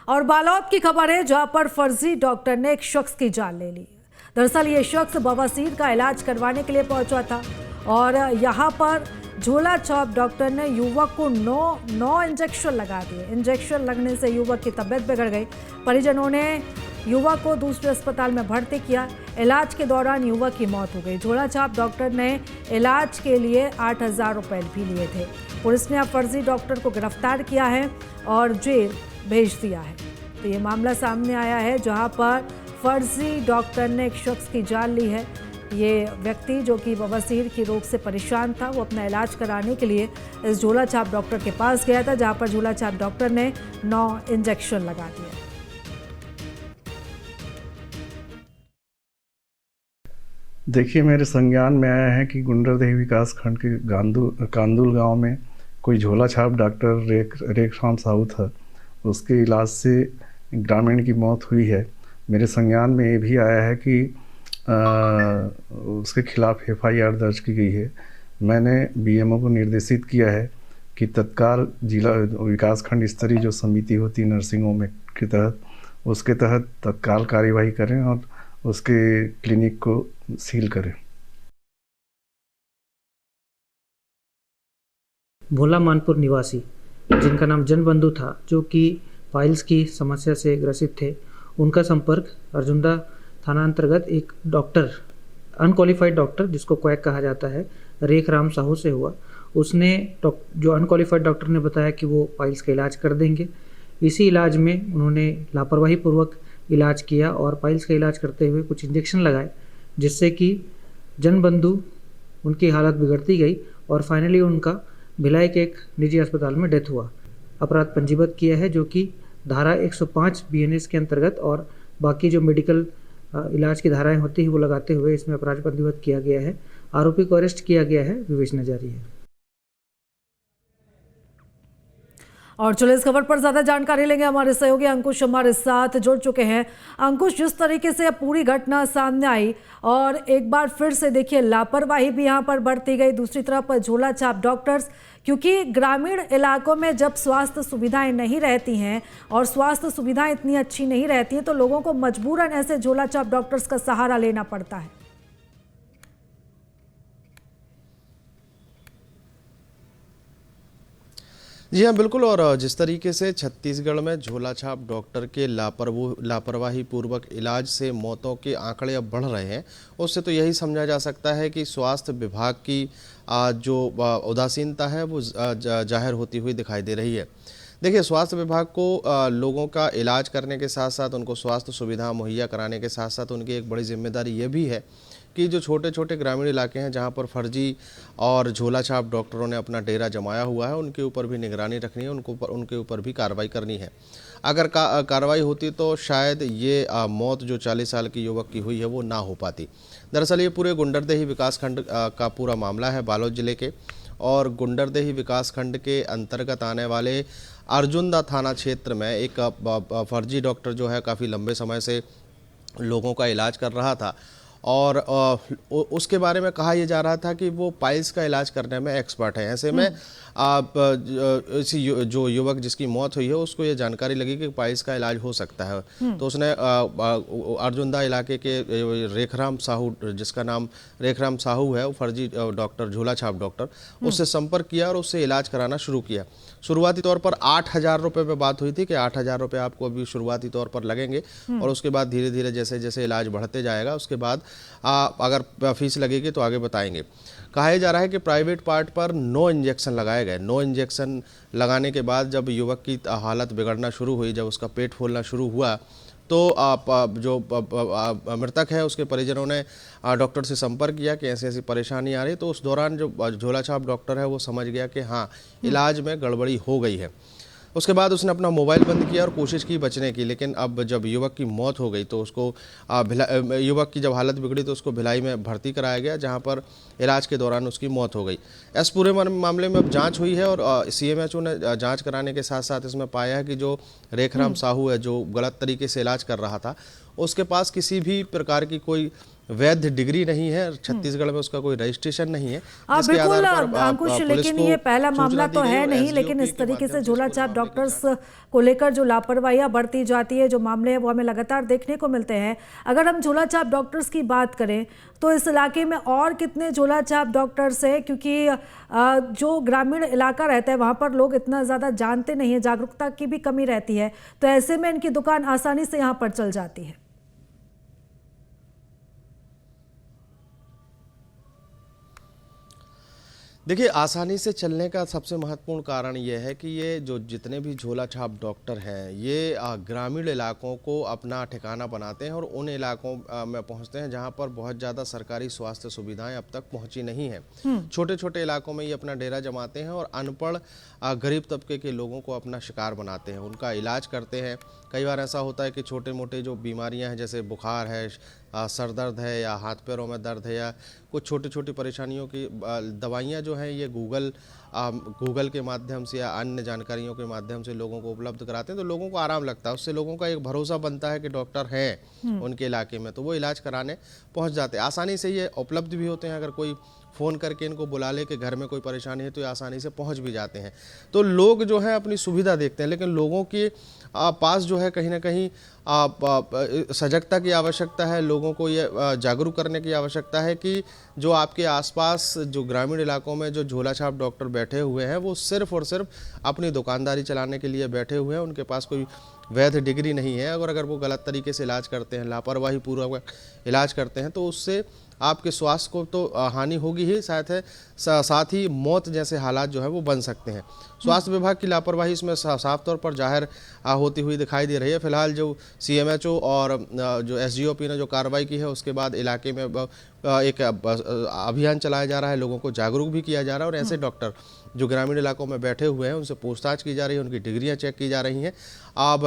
और बालोद की खबर है जहां पर फर्जी डॉक्टर ने एक शख्स की जान ले ली। दरअसल ये शख्स बवासीर का इलाज करवाने के लिए पहुंचा था और यहां पर झोला छाप डॉक्टर ने युवक को नौ इंजेक्शन लगा दिए। इंजेक्शन लगने से युवक की तबीयत बिगड़ गई। परिजनों ने युवक को दूसरे अस्पताल में भर्ती किया। इलाज के दौरान युवक की मौत हो गई। झोला छाप डॉक्टर ने इलाज के लिए 8,000 रुपये भी लिए थे। पुलिस ने अब फर्जी डॉक्टर को गिरफ्तार किया है और जेल भेज दिया है। तो ये मामला सामने आया है जहां पर फर्जी डॉक्टर ने एक शख्स की जान ली है। ये व्यक्ति जो कि बवासीर की रोग से परेशान था, वो अपना इलाज कराने के लिए इस झोला छाप डॉक्टर के पास गया था, जहां पर झोला छाप डॉक्टर ने 9 इंजेक्शन लगा दिए। देखिए, मेरे संज्ञान में आया है कि गुंडरदेही विकास खंड के कांदुल गांव में कोई झोला छाप डॉक्टर रेखराम साहू था। उसके इलाज से ग्रामीण की मौत हुई है। मेरे संज्ञान में ये भी आया है कि उसके खिलाफ FIR दर्ज की गई है। मैंने BMO को निर्देशित किया है कि तत्काल जिला विकास खंड स्तरीय जो समिति होती है नर्सिंग होम के तहत, उसके तहत तत्काल कार्यवाही करें और उसके क्लिनिक को सील करें। भोला मानपुर निवासी जिनका नाम जनबंधु था, जो कि पाइल्स की समस्या से ग्रसित थे, उनका संपर्क अर्जुंदा थाना अंतर्गत एक डॉक्टर, अनक्वालिफाइड डॉक्टर जिसको क्वैक कहा जाता है, रेखराम साहू से हुआ। उसने जो अनक्वालिफाइड डॉक्टर ने बताया कि वो पाइल्स का इलाज कर देंगे। इसी इलाज में उन्होंने लापरवाही पूर्वक इलाज किया और पाइल्स का इलाज करते हुए कुछ इंजेक्शन लगाए, जिससे कि जनबंधु उनकी हालत बिगड़ती गई और फाइनली उनका भिलाई के एक निजी अस्पताल में डेथ हुआ। अपराध पंजीबद्ध किया है, जो कि धारा 105 BNS के अंतर्गत और बाकी जो मेडिकल इलाज की धाराएं होती है वो लगाते हुए इसमें अपराध पंजीबद्ध किया गया है। आरोपी को अरेस्ट किया गया है, विवेचना जारी है। और चलो इस खबर पर ज्यादा जानकारी लेंगे, हमारे सहयोगी अंकुश हमारे साथ जुड़ चुके हैं। अंकुश, जिस तरीके से पूरी घटना सामने आई और एक बार फिर से देखिए लापरवाही भी यहाँ पर बढ़ती गई, दूसरी तरफ झोला छाप डॉक्टर्स, क्योंकि ग्रामीण इलाकों में जब स्वास्थ्य सुविधाएं नहीं रहती हैं और स्वास्थ्य सुविधाएं इतनी अच्छी नहीं रहती हैं तो लोगों को मजबूरन ऐसे झोला छाप डॉक्टर्स का सहारा लेना पड़ता है। जी हाँ, बिल्कुल। और जिस तरीके से छत्तीसगढ़ में झोला छाप डॉक्टर के लापरवाही पूर्वक इलाज से मौतों के आंकड़े अब बढ़ रहे हैं, उससे तो यही समझा जा सकता है कि स्वास्थ्य विभाग की जो उदासीनता है वो जाहिर होती हुई दिखाई दे रही है। देखिए, स्वास्थ्य विभाग को लोगों का इलाज करने के साथ साथ उनको स्वास्थ्य सुविधा मुहैया कराने के साथ साथ उनकी एक बड़ी जिम्मेदारी ये भी है कि जो छोटे छोटे ग्रामीण इलाके हैं जहां पर फर्जी और झोला छाप डॉक्टरों ने अपना डेरा जमाया हुआ है, उनके ऊपर भी निगरानी रखनी है, उनके ऊपर भी कार्रवाई करनी है। अगर कार्रवाई होती तो शायद ये मौत जो 40 साल की युवक की हुई है वो ना हो पाती। दरअसल ये पूरे गुंडरदेही विकासखंड का पूरा मामला है बालोद जिले के, और गुंडरदेही विकासखंड के अंतर्गत आने वाले अर्जुंदा थाना क्षेत्र में एक फर्जी डॉक्टर जो है काफ़ी लंबे समय से लोगों का इलाज कर रहा था और उसके बारे में कहा यह जा रहा था कि वो पाइल्स का इलाज करने में एक्सपर्ट है। ऐसे में इसी जो युवक जिसकी मौत हुई है उसको ये जानकारी लगी कि पाइल्स का इलाज हो सकता है, तो उसने अर्जुंदा इलाके के रेखराम साहू, जिसका नाम रेखराम साहू है, वो फर्जी डॉक्टर, झोला छाप डॉक्टर, उससे संपर्क किया और उससे इलाज कराना शुरू किया। शुरुआती तौर पर 8,000 रुपये पे बात हुई थी कि 8,000 रुपये आपको अभी शुरुआती तौर पर लगेंगे और उसके बाद धीरे धीरे जैसे जैसे इलाज बढ़ते जाएगा उसके बाद अगर फीस लगेगी तो आगे बताएंगे। कहा जा रहा है कि प्राइवेट पार्ट पर 9 इंजेक्शन लगाए गए। 9 इंजेक्शन लगाने के बाद जब युवक की हालत बिगड़ना शुरू हुई, जब उसका पेट फूलना शुरू हुआ, तो जो मृतक है उसके परिजनों ने डॉक्टर से संपर्क किया कि ऐसी ऐसी परेशानी आ रही। तो उस दौरान जो झोला छाप डॉक्टर है वो समझ गया कि हाँ, इलाज में गड़बड़ी हो गई है। उसके बाद उसने अपना मोबाइल बंद किया और कोशिश की बचने की, लेकिन अब जब युवक की मौत हो गई तो उसको युवक की जब हालत बिगड़ी तो उसको भिलाई में भर्ती कराया गया, जहां पर इलाज के दौरान उसकी मौत हो गई। इस पूरे मामले में अब जांच हुई है और CMHO ने जांच कराने के साथ साथ इसमें पाया है कि जो रेखराम साहू है, जो गलत तरीके से इलाज कर रहा था, उसके पास किसी भी प्रकार की कोई वैध डिग्री नहीं है, छत्तीसगढ़ में उसका कोई रजिस्ट्रेशन नहीं है। जिसके बिल्कुल आधार पर अंकुश, पुलिस लेकिन को ये पहला सूचना मामला दी तो गई है और नहीं, SDOP लेकिन इस के तरीके माध्यम से इस झोला पूरे छाप मामले की डॉक्टर्स को लेकर जो लापरवाहियां बरती जाती है, जो मामले हैं वो हमें लगातार देखने को मिलते हैं। अगर हम झोला छाप डॉक्टर्स की बात करें तो इस इलाके में और कितने झोला छाप डॉक्टर्स हैं, क्योंकि जो ग्रामीण इलाका रहता है वहाँ पर लोग इतना ज़्यादा जानते नहीं हैं, जागरूकता की भी कमी रहती है, तो ऐसे में इनकी दुकान आसानी से यहाँ पर चल जाती है। देखिए, आसानी से चलने का सबसे महत्वपूर्ण कारण ये है कि ये जो जितने भी झोला छाप डॉक्टर हैं, ये ग्रामीण इलाकों को अपना ठिकाना बनाते हैं और उन इलाकों में पहुंचते हैं जहां पर बहुत ज़्यादा सरकारी स्वास्थ्य सुविधाएं अब तक पहुंची नहीं हैं। छोटे छोटे इलाकों में ये अपना डेरा जमाते हैं और अनपढ़ गरीब तबके के लोगों को अपना शिकार बनाते हैं, उनका इलाज करते हैं। कई बार ऐसा होता है कि छोटे मोटे जो बीमारियाँ हैं, जैसे बुखार है, सर दर्द है या हाथ पैरों में दर्द है या कुछ छोटी छोटी परेशानियों की दवाइयाँ जो हैं ये गूगल के माध्यम से या अन्य जानकारियों के माध्यम से लोगों को उपलब्ध कराते हैं, तो लोगों को आराम लगता है। उससे लोगों का एक भरोसा बनता है कि डॉक्टर हैं उनके इलाके में, तो वो इलाज कराने पहुंच जाते हैं। आसानी से ये उपलब्ध भी होते हैं, अगर कोई फ़ोन करके इनको बुला ले कि घर में कोई परेशानी है तो ये आसानी से पहुंच भी जाते हैं। तो लोग जो है अपनी सुविधा देखते हैं, लेकिन लोगों के पास जो है कहीं ना कहीं सजगता की आवश्यकता है। लोगों को ये जागरूक करने की आवश्यकता है कि जो आपके आसपास जो ग्रामीण इलाकों में जो झोला छाप डॉक्टर बैठे हुए हैं वो सिर्फ और सिर्फ अपनी दुकानदारी चलाने के लिए बैठे हुए हैं, उनके पास कोई वैध डिग्री नहीं है। अगर वो गलत तरीके से इलाज करते हैं, लापरवाही पूर्वक इलाज करते हैं, तो उससे आपके स्वास्थ्य को तो हानि होगी ही, साथ ही मौत जैसे हालात जो है वो बन सकते हैं। स्वास्थ्य विभाग की लापरवाही इसमें साफ तौर पर जाहिर होती हुई दिखाई दे रही है। फिलहाल जो CMHO और जो SGOP ने जो कार्रवाई की है उसके बाद इलाके में एक अभियान चलाया जा रहा है, लोगों को जागरूक भी किया जा रहा है और ऐसे डॉक्टर जो ग्रामीण इलाकों में बैठे हुए हैं उनसे पूछताछ की जा रही है, उनकी डिग्रियाँ चेक की जा रही हैं। अब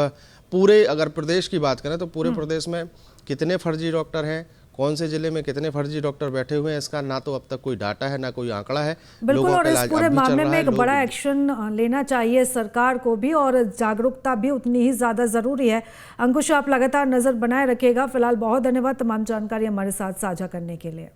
पूरे अगर प्रदेश की बात करें तो पूरे प्रदेश में कितने फर्जी डॉक्टर हैं, कौन से जिले में कितने फर्जी डॉक्टर बैठे हुए हैं, इसका ना तो अब तक कोई डाटा है ना कोई आंकड़ा है। बिल्कुल, और इस पूरे मामले में एक बड़ा एक्शन लेना चाहिए सरकार को भी, और जागरूकता भी उतनी ही ज़्यादा ज़रूरी है। अंकुश, आप लगातार नज़र बनाए रखिएगा। फिलहाल बहुत धन्यवाद तमाम जानकारी हमारे साथ साझा करने के लिए।